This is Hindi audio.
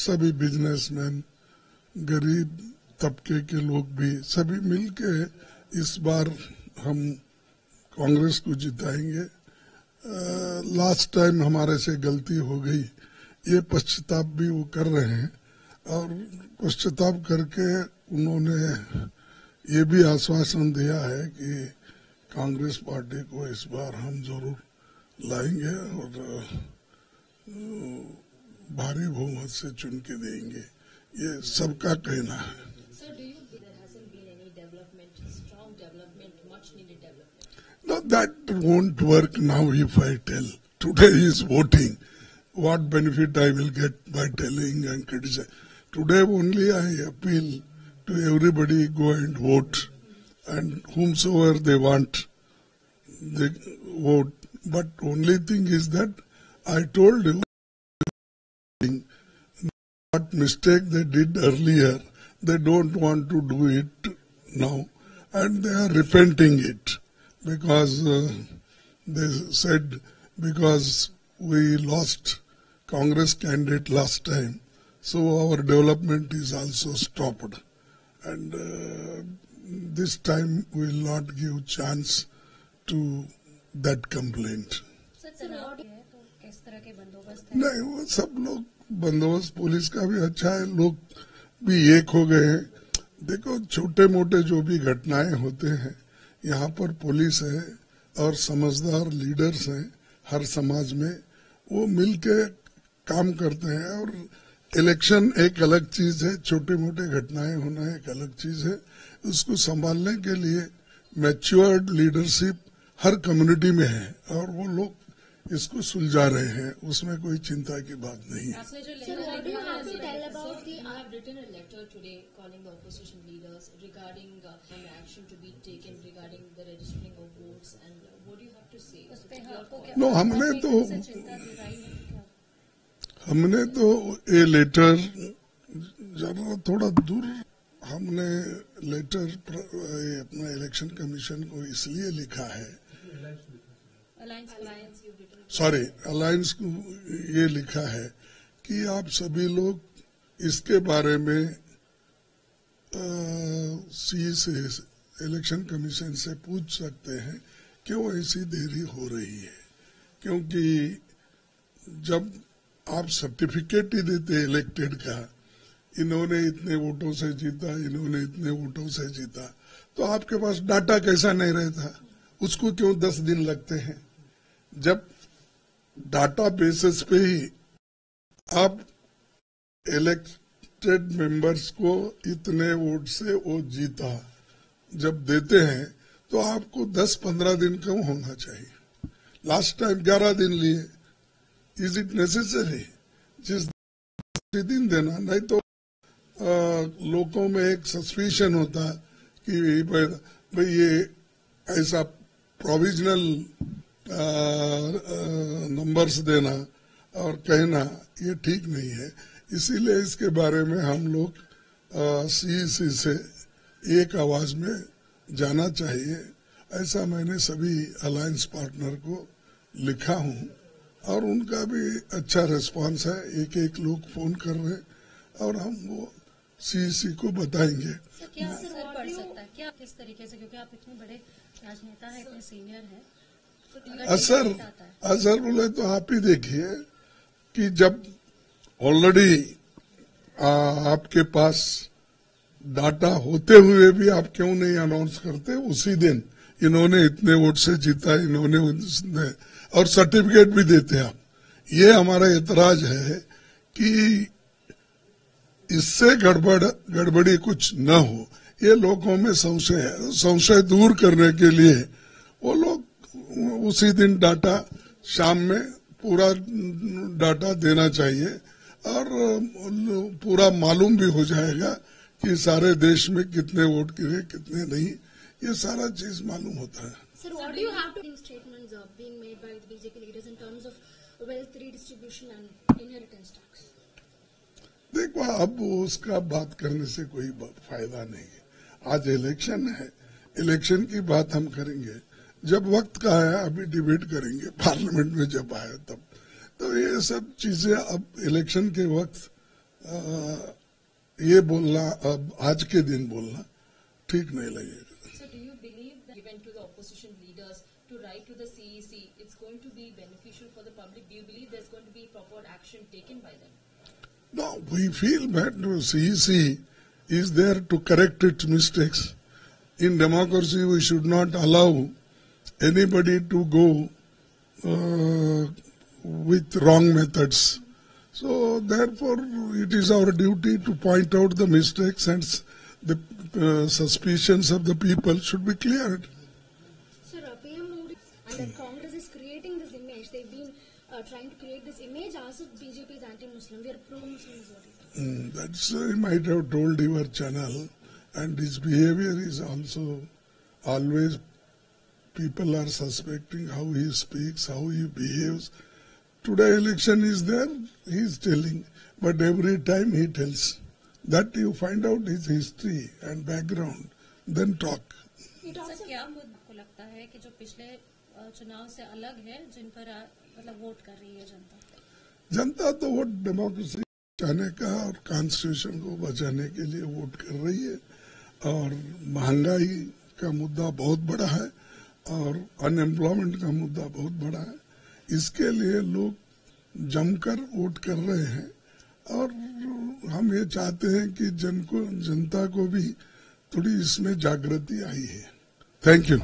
सभी बिजनेसमैन, गरीब तबके के लोग भी सभी मिलके इस बार हम कांग्रेस को जिताएंगे। लास्ट टाइम हमारे से गलती हो गई, ये पश्चाताप भी वो कर रहे हैं और पश्चाताप करके उन्होंने ये भी आश्वासन दिया है कि कांग्रेस पार्टी को इस बार हम जरूर लाएंगे और भारी बहुमत से चुन के देंगे, ये सबका कहना है। No, that won't work now if I tell. Today is voting. What benefit I will get by telling and criticizing? Today only I appeal to everybody, go and vote, and whomsoever they want, they vote. But only thing is that I told you what mistake they did earlier, they don't want to do it now, and they are repenting it. Because they said, because we lost Congress candidate last time, so our development is also stopped. And this time we will not give chance to that complaint. नहीं, वो सब लोग बंदोबस्त पुलिस का भी अच्छा है, लोग भी एक हो गए हैं। देखो, छोटे मोटे जो भी घटनाएं होते हैं, यहाँ पर पुलिस है और समझदार लीडर्स हैं हर समाज में, वो मिलके काम करते हैं। और इलेक्शन एक अलग चीज है, छोटे मोटे घटनाएं होना एक अलग चीज है। उसको संभालने के लिए मैच्योर्ड लीडरशिप हर कम्युनिटी में है और वो लोग इसको सुलझा रहे हैं, उसमें कोई चिंता की बात नहीं है। नो, हमने तो ये लेटर जरा थोड़ा दूर, हमने लेटर अपना इलेक्शन कमीशन को इसलिए लिखा है, अलायंस को ये लिखा है कि आप सभी लोग इसके बारे में सी से इलेक्शन कमीशन से पूछ सकते हैं क्यों ऐसी देरी हो रही है। क्योंकि जब आप सर्टिफिकेट ही देते इलेक्टेड का, इन्होंने इतने वोटों से जीता, इन्होंने इतने वोटों से जीता, तो आपके पास डाटा कैसा नहीं रहता, उसको क्यों 10 दिन लगते हैं। जब डाटा बेसिस पे ही आप इलेक्टेड मेंबर्स को इतने वोट से वो जीता जब देते हैं, तो आपको 10-15 दिन क्यों होना चाहिए। लास्ट टाइम 11 दिन लिए, इज इट नेसेसरी जिस दिन देना, नहीं तो लोगों में एक सस्पिशन होता कि भाई ये ऐसा प्रोविजनल नंबर्स देना और कहना ये ठीक नहीं है। इसीलिए इसके बारे में हम लोग सीईसी से एक आवाज में जाना चाहिए, ऐसा मैंने सभी अलायंस पार्टनर को लिखा हूं और उनका भी अच्छा रिस्पांस है। एक लोग फोन कर रहे हैं और हम वो सीईसी को बताएंगे। क्या असर पड़ सकता है, क्या किस तरीके से, क्योंकि आप इतने बड़े राजनेता हैं, इतने सीनियर हैं, असर बोले तो आप ही देखिए कि जब ऑलरेडी आपके पास डाटा होते हुए भी आप क्यों नहीं अनाउंस करते उसी दिन इन्होंने इतने वोट से जीता, इन्होंने और सर्टिफिकेट भी देते आप। ये हमारा एतराज है कि इससे गड़बड़ी कुछ न हो, ये लोगों में संशय है। संशय दूर करने के लिए वो लोग उसी दिन डाटा शाम में पूरा डाटा देना चाहिए और पूरा मालूम भी हो जाएगा कि सारे देश में कितने वोट गिरे कितने नहीं, ये सारा चीज मालूम होता है। Sir, what do you have to statements being made by the BJP leaders in terms of wealth redistribution and inheritance tax? देखो, अब उसका बात करने से कोई फायदा नहीं है। आज इलेक्शन है, इलेक्शन की बात हम करेंगे जब वक्त का है, अभी डिबेट करेंगे पार्लियामेंट में जब आए तब। तो ये सब चीजें अब इलेक्शन के वक्त ये बोलना अब आज के दिन बोलना ठीक नहीं लगेगा. So do you believe that given to the opposition leaders to write to the CEC, it's going to be beneficial for the public? Do you believe there's going to be proper action taken by them? No, we feel that CEC is there to correct its mistakes. In democracy, we should not allow anybody to go with wrong methods. So therefore, it is our duty to point out the mistakes, and the suspicions of the people should be cleared. Sir, PM Modi and the Congress is creating this image. They've been trying to create this image as if BJP is anti-Muslim. We are pro-Muslim. That's he might have told your channel, and his behavior is also always, people are suspecting how he speaks, how he behaves. Today election is there, he is telling, but every time he tells. That you find out his history and background, then talk. Sir क्या आपको लगता है कि जो पिछले चुनाव से अलग है, जिन पर मतलब वोट कर रही है जनता? जनता तो वोट डेमोक्रेसी बचाने का और कॉन्स्टिट्यूशन को बचाने के लिए वोट कर रही है, और महंगाई का मुद्दा बहुत बड़ा है और अनएम्प्लॉयमेंट का मुद्दा बहुत बड़ा है. इसके लिए लोग जमकर वोट कर रहे हैं, और हम ये चाहते हैं कि जनता को भी थोड़ी इसमें जागृति आई है. Thank you.